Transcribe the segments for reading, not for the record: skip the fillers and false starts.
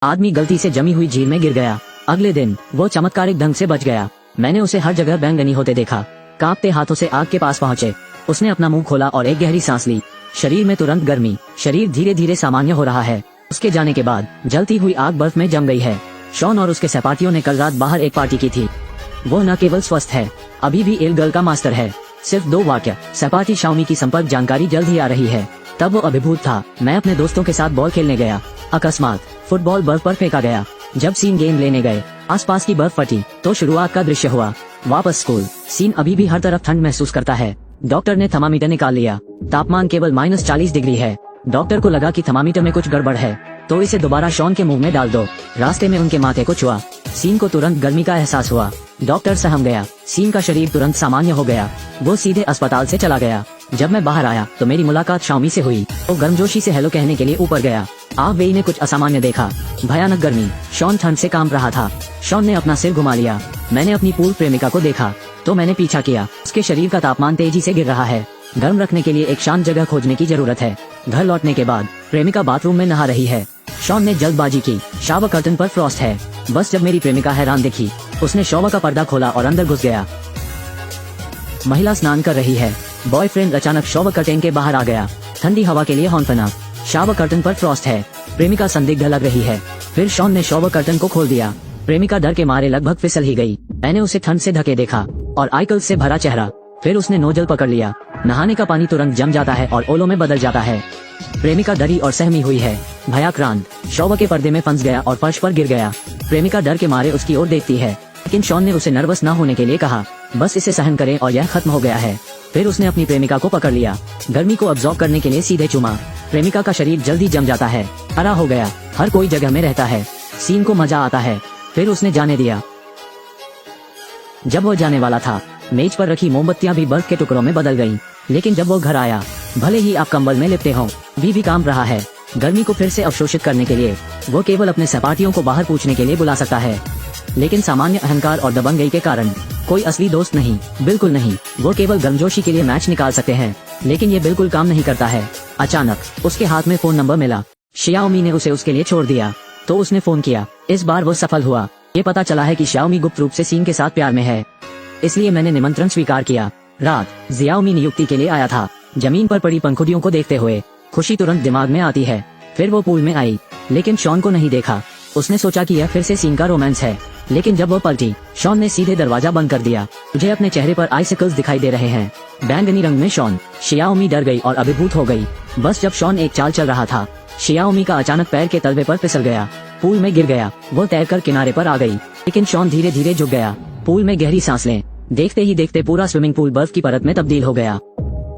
आदमी गलती से जमी हुई झील में गिर गया। अगले दिन वो चमत्कारिक ढंग से बच गया। मैंने उसे हर जगह बैंगनी होते देखा। कांपते हाथों से आग के पास पहुंचे। उसने अपना मुंह खोला और एक गहरी सांस ली। शरीर में तुरंत गर्मी, शरीर धीरे धीरे सामान्य हो रहा है। उसके जाने के बाद जलती हुई आग बर्फ में जम गई है। शॉन और उसके सहपाठियों ने कल रात बाहर एक पार्टी की थी। वो न केवल स्वस्थ है, अभी भी एल गर्ल का मास्टर है। सिर्फ 2 वाक्य। सहपाठी शाओमी की संपर्क जानकारी जल्द ही आ रही है। तब वो अभिभूत था। मैं अपने दोस्तों के साथ बॉल खेलने गया। अकस्मात फुटबॉल बर्फ पर फेंका गया। जब सीन गेंद लेने गए, आसपास की बर्फ फटी तो शुरुआत का दृश्य हुआ। वापस स्कूल। सीन अभी भी हर तरफ ठंड महसूस करता है। डॉक्टर ने थर्मामीटर निकाल लिया। तापमान केवल -40 डिग्री है। डॉक्टर को लगा कि थर्मामीटर में कुछ गड़बड़ है, तो इसे दोबारा शॉन के मुंह में डाल दो। रास्ते में उनके माथे को छुआ। सीन को तुरंत गर्मी का एहसास हुआ। डॉक्टर सहम गया। सीन का शरीर तुरंत सामान्य हो गया। वो सीधे अस्पताल से चला गया। जब मैं बाहर आया तो मेरी मुलाकात शाओमी से हुई। वो गर्मजोशी से हेलो कहने के लिए ऊपर गया। आह वेई ने कुछ असामान्य देखा। भयानक गर्मी। शॉन ठंड से कांप रहा था। शॉन ने अपना सिर घुमा लिया। मैंने अपनी पूर्व प्रेमिका को देखा तो मैंने पीछा किया। उसके शरीर का तापमान तेजी से गिर रहा है। गर्म रखने के लिए एक शांत जगह खोजने की जरूरत है। घर लौटने के बाद प्रेमिका बाथरूम में नहा रही है। शॉन ने जल्दबाजी की। शावर कर्टन पर फ्रॉस्ट है। बस जब मेरी प्रेमिका हैरान दिखी, उसने शॉवर का पर्दा खोला और अंदर घुस गया। महिला स्नान कर रही है। बॉयफ्रेंड अचानक शॉवर कर्टन के बाहर आ गया। ठंडी हवा के लिए हॉर्न बना। शावर कर्टन पर फ्रॉस्ट है। प्रेमिका संदिग्ध लग रही है। फिर शॉन ने शॉवर कर्टन को खोल दिया। प्रेमिका डर के मारे लगभग फिसल ही गई। मैंने उसे ठंड से ढके देखा और आइकल से भरा चेहरा। फिर उसने नोजल पकड़ लिया। नहाने का पानी तुरंत जम जाता है और ओलों में बदल जाता है। प्रेमिका डरी और सहमी हुई है। भयाक्रांत शॉवर के पर्दे में फंस गया और फर्श पर गिर गया। प्रेमिका डर के मारे उसकी ओर देखती है, लेकिन शॉन ने उसे नर्वस न होने के लिए कहा। बस इसे सहन करें और यह खत्म हो गया है। फिर उसने अपनी प्रेमिका को पकड़ लिया। गर्मी को अब्सॉर्ब करने के लिए सीधे चूमा। प्रेमिका का शरीर जल्दी जम जाता है। हरा हो गया। हर कोई जगह में रहता है। सीन को मजा आता है। फिर उसने जाने दिया। जब वो जाने वाला था, मेज पर रखी मोमबत्तियां भी बर्फ के टुकड़ों में बदल गईं। लेकिन जब वो घर आया, भले ही आप कंबल में लिपटे हों, भी कांप रहा है। गर्मी को फिर से अवशोषित करने के लिए वो केवल अपने सहपाठियों को बाहर पूछने के लिए बुला सकता है। लेकिन सामान्य अहंकार और दबंगई के कारण कोई असली दोस्त नहीं, बिल्कुल नहीं। वो केवल गर्मजोशी के लिए मैच निकाल सकते हैं, लेकिन ये बिल्कुल काम नहीं करता है। अचानक उसके हाथ में फोन नंबर मिला। शियाओमी ने उसे उसके लिए छोड़ दिया, तो उसने फोन किया। इस बार वो सफल हुआ। ये पता चला है कि शियाओमी गुप्त रूप से सीन के साथ प्यार में है, इसलिए मैंने निमंत्रण स्वीकार किया। रात जियाओमी नियुक्ति के लिए आया था। जमीन पर पड़ी पंखुड़ियों को देखते हुए खुशी तुरंत दिमाग में आती है। फिर वो पूल में आई, लेकिन शॉन को नहीं देखा। उसने सोचा कि यह फिर से सीन का रोमांस है, लेकिन जब वो पलटी, शॉन ने सीधे दरवाजा बंद कर दिया। मुझे अपने चेहरे पर आइसिकल्स दिखाई दे रहे हैं। बैंगनी रंग में शॉन। शियाओमी डर गई और अभिभूत हो गई। बस जब शॉन एक चाल चल रहा था, शियाओमी का अचानक पैर के तलवे पर फिसल गया। पूल में गिर गया। वो तैरकर किनारे पर आ गई, लेकिन शॉन धीरे धीरे झुक गया। पूल में गहरी सांस लें। देखते ही देखते पूरा स्विमिंग पूल बर्फ की परत में तब्दील हो गया।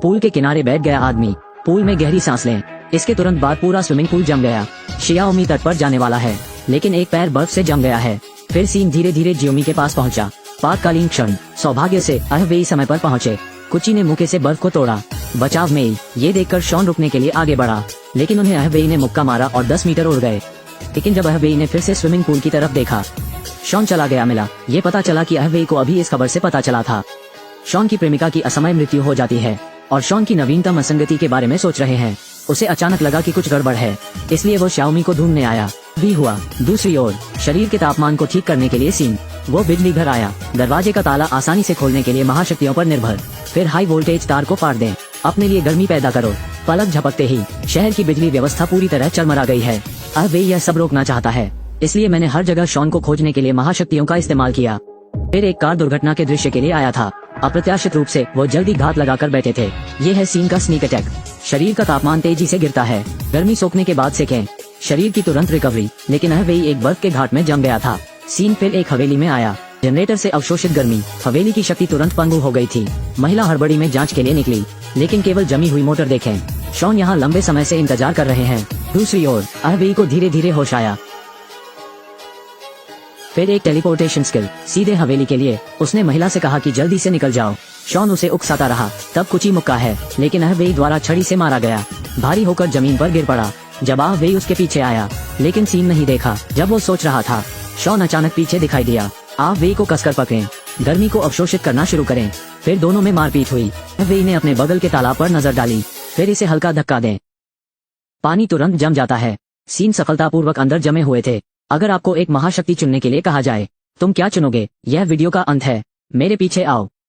पूल के किनारे बैठ गया आदमी। पूल में गहरी सांस लें। इसके तुरंत बाद पूरा स्विमिंग पूल जम गया। शियाओमी तट पर जाने वाला है, लेकिन एक पैर बर्फ से जम गया है। फिर सीन धीरे धीरे जियोमी के पास पहुंचा। पातकालीन क्षण। सौभाग्य से अहवेई समय पर पहुंचे। कुची ने मुक्के से बर्फ को तोड़ा। बचाव में ये देखकर शॉन रुकने के लिए आगे बढ़ा, लेकिन उन्हें अहवेई ने मुक्का मारा और 10 मीटर उड़ गए। लेकिन जब अहवेई ने फिर से स्विमिंग पूल की तरफ देखा, शॉन चला गया मिला। ये पता चला कि अहवेई को अभी इस खबर से पता चला था। शॉन की प्रेमिका की असमय मृत्यु हो जाती है और शॉन की नवीनतम असंगति के बारे में सोच रहे हैं। उसे अचानक लगा कि कुछ गड़बड़ है, इसलिए वो शाओमी को ढूंढने आया। भी हुआ। दूसरी ओर शरीर के तापमान को ठीक करने के लिए सीन। वो बिजली घर आया। दरवाजे का ताला आसानी से खोलने के लिए महाशक्तियों पर निर्भर। फिर हाई वोल्टेज तार को फाड़ दें। अपने लिए गर्मी पैदा करो। पलक झपकते ही शहर की बिजली व्यवस्था पूरी तरह चरमरा गई है। अब वे यह सब रोकना चाहता है, इसलिए मैंने हर जगह शॉन को खोजने के लिए महाशक्तियों का इस्तेमाल किया। फिर एक कार दुर्घटना के दृश्य के लिए आया था। अप्रत्याशित रूप से वो जल्दी घात लगाकर बैठे थे। ये है सीन का स्नीक अटैक। शरीर का तापमान तेजी से गिरता है। गर्मी सोखने के बाद सेकें। शरीर की तुरंत रिकवरी। लेकिन अहवेई एक बर्फ के घाट में जम गया था। सीन फिर एक हवेली में आया। जनरेटर से अवशोषित गर्मी। हवेली की शक्ति तुरंत पंगु हो गई थी। महिला हड़बड़ी में जांच के लिए निकली, लेकिन केवल जमी हुई मोटर देखें। शॉन यहाँ लंबे समय से इंतजार कर रहे हैं। दूसरी ओर अहवेई को धीरे धीरे होश आया। फिर एक टेलीपोर्टेशन स्किल। सीधे हवेली के लिए उसने महिला से कहा कि जल्दी से निकल जाओ। शॉन उसे उकसाता रहा। तब कुची मुक्का है, लेकिन अहवेई द्वारा छड़ी से मारा गया। भारी होकर जमीन पर गिर पड़ा। जब अहवेई उसके पीछे आया, लेकिन सीन नहीं देखा। जब वो सोच रहा था, शॉन अचानक पीछे दिखाई दिया। अहवेई को कसकर पकड़ें। गर्मी को अवशोषित करना शुरू करें। फिर दोनों में मारपीट हुई। अहवेई ने अपने बगल के तालाब पर नजर डाली। फिर इसे हल्का धक्का दें। पानी तुरंत जम जाता है। सीन सफलतापूर्वक अंदर जमे हुए थे। अगर आपको एक महाशक्ति चुनने के लिए कहा जाए, तुम क्या चुनोगे? यह वीडियो का अंत है, मेरे पीछे आओ।